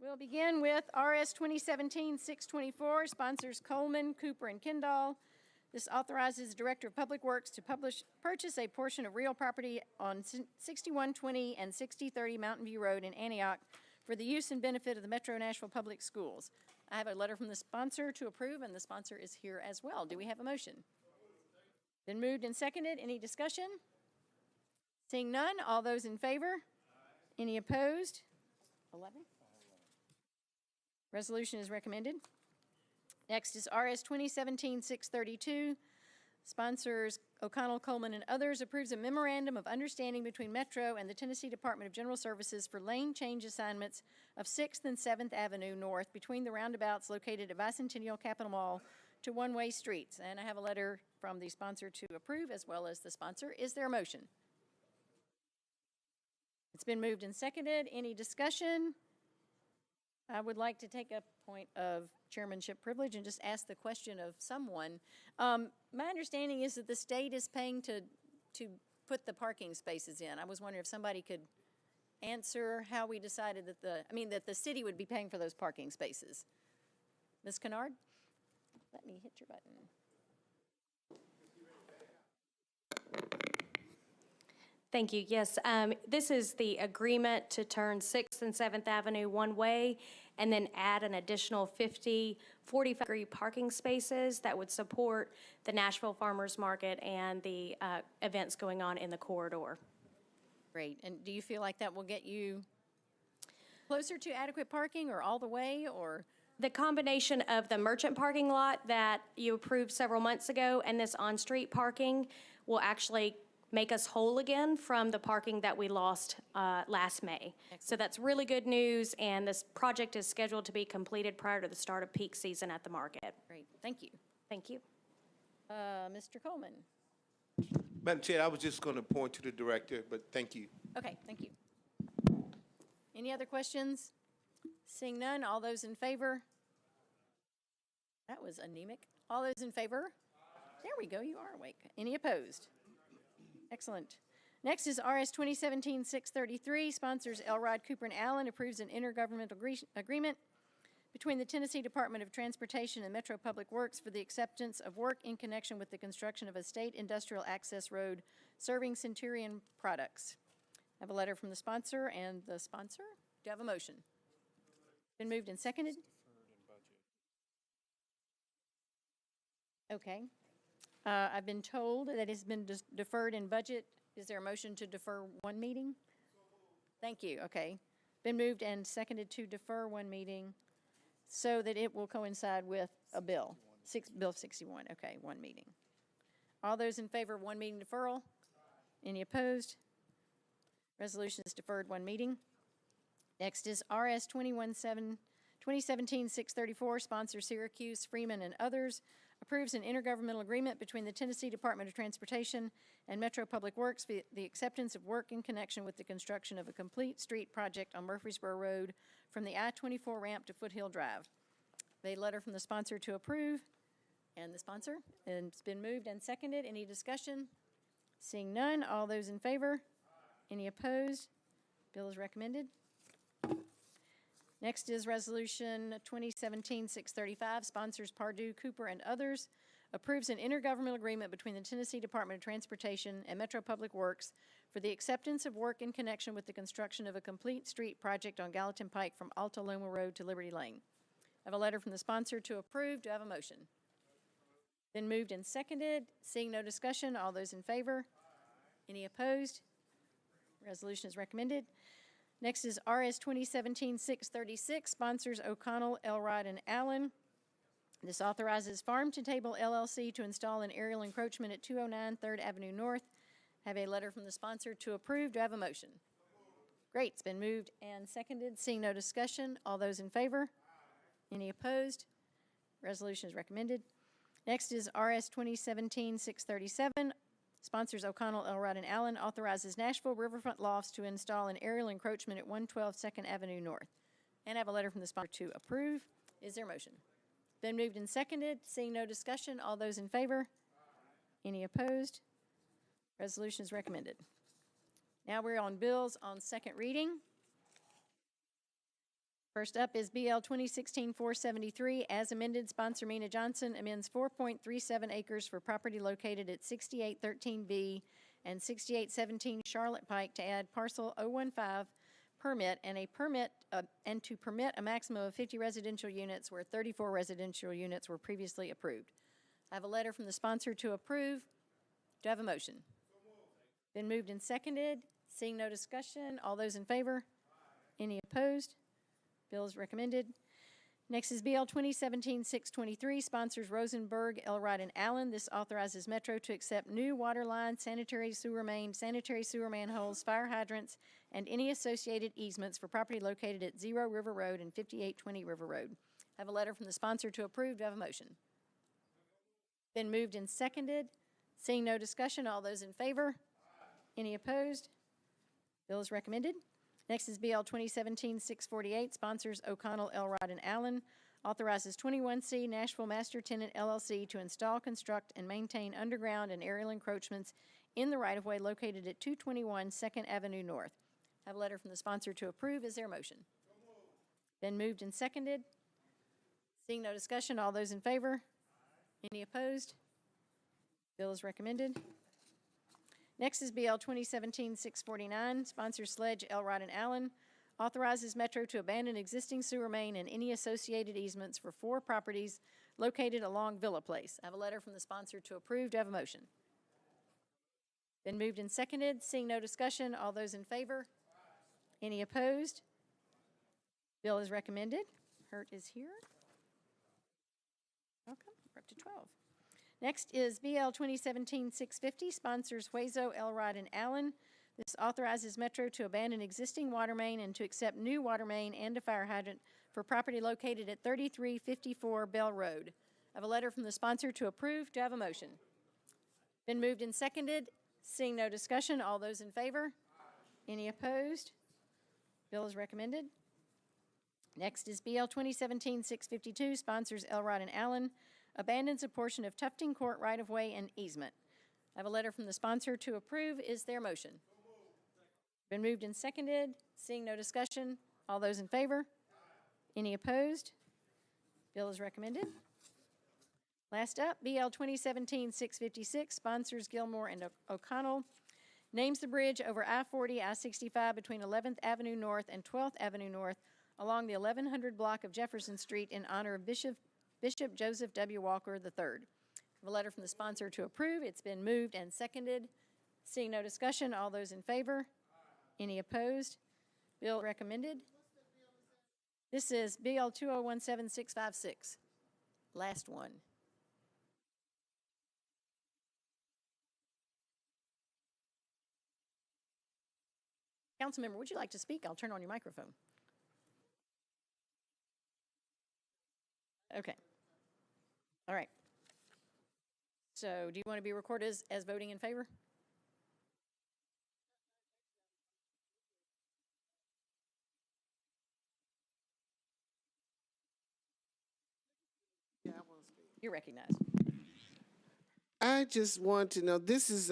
We'll begin with RS 2017-624, sponsors Coleman, Cooper, and Kendall. This authorizes the Director of Public Works to purchase a portion of real property on 6120 and 6030 Mountain View Road in Antioch for the use and benefit of the Metro Nashville Public Schools. I have a letter from the sponsor to approve, and the sponsor is here as well. Do we have a motion? Been moved and seconded. Any discussion? Seeing none, all those in favor? Any opposed? 11. Resolution is recommended. Next is RS 2017-632. Sponsors O'Connell, Coleman, and others approves a memorandum of understanding between Metro and the Tennessee Department of General Services for lane change assignments of 6th and 7th Avenue North between the roundabouts located at Bicentennial Capitol Mall to one-way streets. And I have a letter from the sponsor to approve as well as the sponsor. Is there a motion? It's been moved and seconded. Any discussion? I would like to take a point of chairmanship privilege and just ask the question of someone. My understanding is that the state is paying to put the parking spaces in. I was wondering if somebody could answer how we decided that that the city would be paying for those parking spaces. Ms. Kennard, let me hit your button. Thank you. Yes, this is the agreement to turn 6th and 7th Avenue one way and then add an additional 45-degree parking spaces that would support the Nashville Farmers Market and the events going on in the corridor. Great. And do you feel like that will get you closer to adequate parking or all the way, or? The combination of the merchant parking lot that you approved several months ago and this on-street parking will actually make us whole again from the parking that we lost last May. Excellent. So that's really good news, and this project is scheduled to be completed prior to the start of peak season at the market. Great, thank you. Thank you. Mr. Coleman. Madam Chair, I was just going to point to the director, but thank you. Okay, thank you. Any other questions? Seeing none, all those in favor? That was anemic. All those in favor? There we go, you are awake. Any opposed? Excellent. Next is RS 2017-633. Sponsors Elrod, Cooper, and Allen approves an intergovernmental agreement between the Tennessee Department of Transportation and Metro Public Works for the acceptance of work in connection with the construction of a state industrial access road serving Centurion products. I have a letter from the sponsor and the sponsor. Do you have a motion? Been moved and seconded? Okay. I've been told that it's been deferred in budget. Is there a motion to defer one meeting? Thank you. Okay. Been moved and seconded to defer one meeting so that it will coincide with a bill. Bill 61. Okay, one meeting. All those in favor of one meeting deferral? Any opposed? Resolution is deferred one meeting. Next is RS 2017-634. Sponsor Syracuse, Freeman, and others approves an intergovernmental agreement between the Tennessee Department of Transportation and Metro Public Works for the acceptance of work in connection with the construction of a complete street project on Murfreesboro Road from the I-24 ramp to Foothill Drive. A letter from the sponsor to approve, and the sponsor, and it's been moved and seconded. Any discussion? Seeing none, all those in favor? Any opposed? Bill is recommended. Next is Resolution 2017-635, sponsors Pardue, Cooper, and others, approves an intergovernmental agreement between the Tennessee Department of Transportation and Metro Public Works for the acceptance of work in connection with the construction of a complete street project on Gallatin Pike from Alta Loma Road to Liberty Lane. I have a letter from the sponsor to approve. Do I have a motion? Been moved and seconded. Seeing no discussion, all those in favor? Any opposed? Resolution is recommended. Next is RS 2017-636, sponsors O'Connell, Elrod, and Allen. This authorizes Farm to Table LLC to install an aerial encroachment at 209 3rd Avenue North. Have a letter from the sponsor to approve. Do I have a motion? Great, it's been moved and seconded. Seeing no discussion, all those in favor? Any opposed? Resolution is recommended. Next is RS 2017-637. Sponsors O'Connell, Elrod, and Allen authorizes Nashville Riverfront Lofts to install an aerial encroachment at 112 2nd Avenue North. And I have a letter from the sponsor to approve. Is there a motion? Been moved and seconded. Seeing no discussion, all those in favor? Any opposed? Resolution is recommended. Now we're on bills on second reading. First up is BL 2016-473, as amended, sponsor Mina Johnson, amends 4.37 acres for property located at 6813B and 6817 Charlotte Pike to add parcel 015 permit and to permit a maximum of 50 residential units where 34 residential units were previously approved. I have a letter from the sponsor to approve. Do I have a motion? Been moved and seconded. Seeing no discussion, all those in favor? Any opposed? Bill is recommended. Next is BL 2017-623, sponsors Rosenberg, Elrod, and Allen. This authorizes Metro to accept new water lines, sanitary sewer manholes, fire hydrants, and any associated easements for property located at 0 River Road and 5820 River Road. I have a letter from the sponsor to approve. Do I have a motion? Been moved and seconded. Seeing no discussion, all those in favor? Any opposed? Bill is recommended. Next is BL 2017-648, sponsors O'Connell, Elrod, and Allen. Authorizes 21C Nashville Master Tenant LLC to install, construct, and maintain underground and aerial encroachments in the right-of-way located at 221 2nd Avenue North. I have a letter from the sponsor to approve. Is there a motion? Been moved and seconded. Seeing no discussion, all those in favor? Any opposed? Bill is recommended. Next is BL 2017-649, sponsors Sledge, Elrod, and Allen. Authorizes Metro to abandon existing sewer main and any associated easements for 4 properties located along Villa Place. I have a letter from the sponsor to approve. Do I have a motion? Been moved and seconded. Seeing no discussion, all those in favor? Any opposed? Bill is recommended. Hurt is here. Welcome. We're up to 12. Next is BL 2017-650, sponsors Huezo, Elrod, and Allen. This authorizes Metro to abandon existing water main and to accept new water main and a fire hydrant for property located at 3354 Bell Road. I have a letter from the sponsor to approve. Do I have a motion? Been moved and seconded. Seeing no discussion, all those in favor? Any opposed? Bill is recommended. Next is BL 2017-652, sponsors Elrod and Allen. Abandons a portion of Tufting Court right-of-way and easement. I have a letter from the sponsor to approve. Is there a motion? Been moved and seconded. Seeing no discussion, all those in favor? Any opposed? Bill is recommended. Last up, BL 2017-656, sponsors Gilmore and O'Connell. Names the bridge over I-40, I-65 between 11th Avenue North and 12th Avenue North along the 1100 block of Jefferson Street in honor of Bishop Joseph W. Walker III. I have a letter from the sponsor to approve. It's been moved and seconded. Seeing no discussion, all those in favor? Any opposed? Bill recommended. This is BL 2017-656. Last one. Councilmember, would you like to speak? I'll turn on your microphone. Okay. All right. So do you want to be recorded as voting in favor? Yeah, I want to speak. You're recognized. I just want to know, this is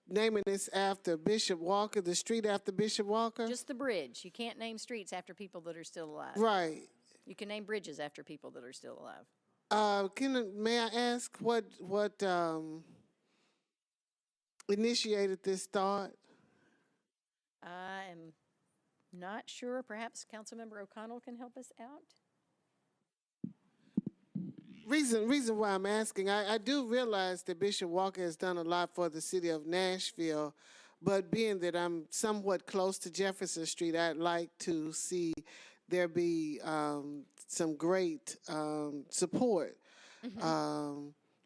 naming this after Bishop Walker, the street after Bishop Walker? Just the bridge. You can't name streets after people that are still alive. Right. You can name bridges after people that are still alive. May I ask what initiated this thought? I am not sure. Perhaps Councilmember O'Connell can help us out. Reason why I'm asking, I do realize that Bishop Walker has done a lot for the city of Nashville, but being that I'm somewhat close to Jefferson Street, I'd like to see there be some great support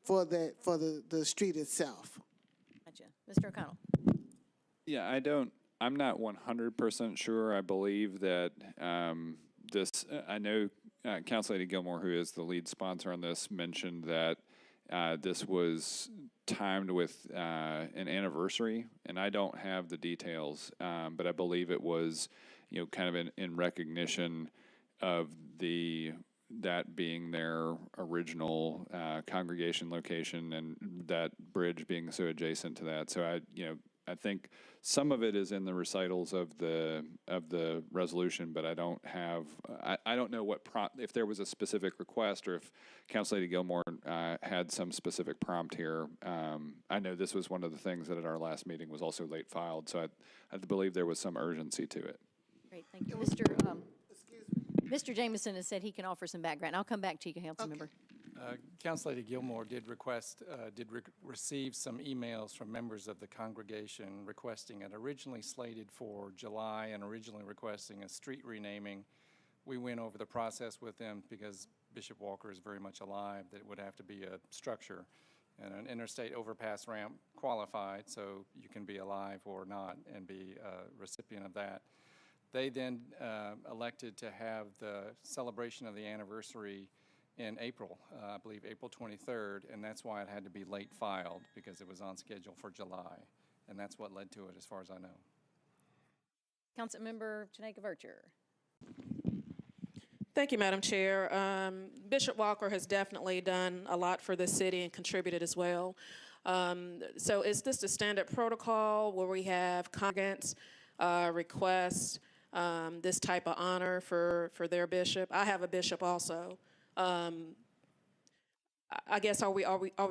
for the street itself. Gotcha. Mr. O'Connell. Yeah, I'm not 100% sure. I believe that I know Council Lady Gilmore, who is the lead sponsor on this, mentioned that this was timed with an anniversary, and I don't have the details, but I believe it was, kind of in recognition of that being their original congregation location and that bridge being so adjacent to that. So I think some of it is in the recitals of the resolution, but I don't have, I don't know what prompt, if there was a specific request or if Council Lady Gilmore had some specific prompt here. I know this was one of the things that at our last meeting was also late filed, so I believe there was some urgency to it. Great, thank you. Mr. Jameson has said he can offer some background. I'll come back to you, Councilmember. Council Lady Gilmore did receive some emails from members of the congregation requesting it. Originally slated for July and originally requesting a street renaming. We went over the process with them because Bishop Walker is very much alive, that it would have to be a structure. And an interstate overpass ramp qualified, so you can be alive or not and be a recipient of that. They then elected to have the celebration of the anniversary in April, I believe April 23rd, and that's why it had to be late filed, because it was on schedule for July. And that's what led to it, as far as I know. Councilmember Janeka Vercher. Thank you, Madam Chair. Bishop Walker has definitely done a lot for the city and contributed as well. So is this the standard protocol where we have congregants request this type of honor for their bishop? I have a bishop also. I guess are we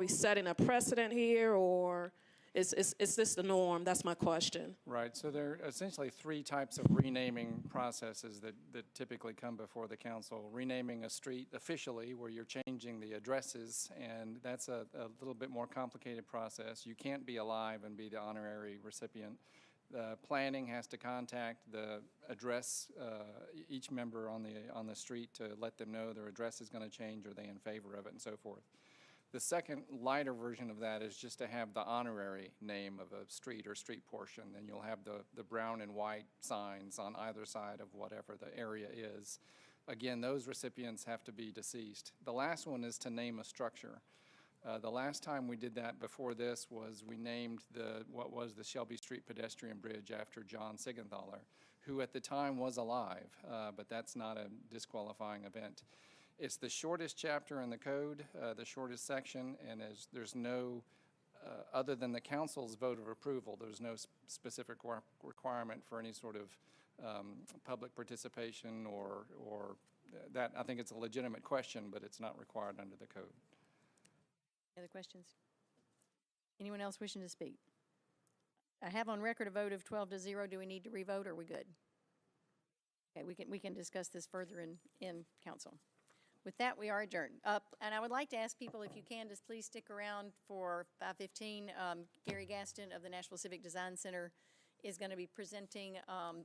setting a precedent here, or is this the norm? That's my question. Right. So there are essentially three types of renaming processes that typically come before the council. Renaming a street officially, where you're changing the addresses, and that's a little bit more complicated process. You can't be alive and be the honorary recipient. The planning has to contact the address, each member on the street, to let them know their address is going to change, are they in favor of it, and so forth. The second lighter version of that is just to have the honorary name of a street or street portion. Then you'll have the brown and white signs on either side of whatever the area is. Again, those recipients have to be deceased. The last one is to name a structure. The last time we did that before this was we named what was the Shelby Street pedestrian bridge after John Sigenthaler, who at the time was alive, but that's not a disqualifying event. It's the shortest chapter in the code, the shortest section, and there's no, other than the council's vote of approval, there's no specific requirement for any sort of public participation or that. I think it's a legitimate question, but it's not required under the code. Any other questions? Anyone else wishing to speak? I have on record a vote of 12-0. Do we need to revote, or are we good? Okay, we can discuss this further in council. With that, we are adjourned. And I would like to ask people, if you can, just please stick around for 5:15. Gary Gaston of the Nashville Civic Design Center is going to be presenting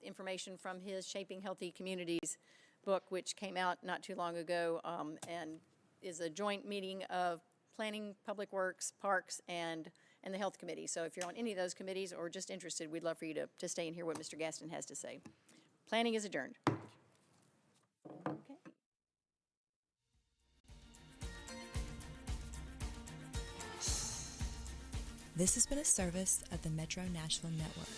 information from his Shaping Healthy Communities book, which came out not too long ago, and is a joint meeting of Planning, Public Works, Parks, and the Health Committee. So if you're on any of those committees or just interested, we'd love for you to stay and hear what Mr. Gaston has to say. Planning is adjourned. Okay. This has been a service of the Metro Nashville Network.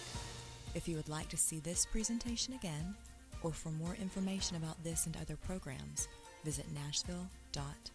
If you would like to see this presentation again, or for more information about this and other programs, visit nashville.org.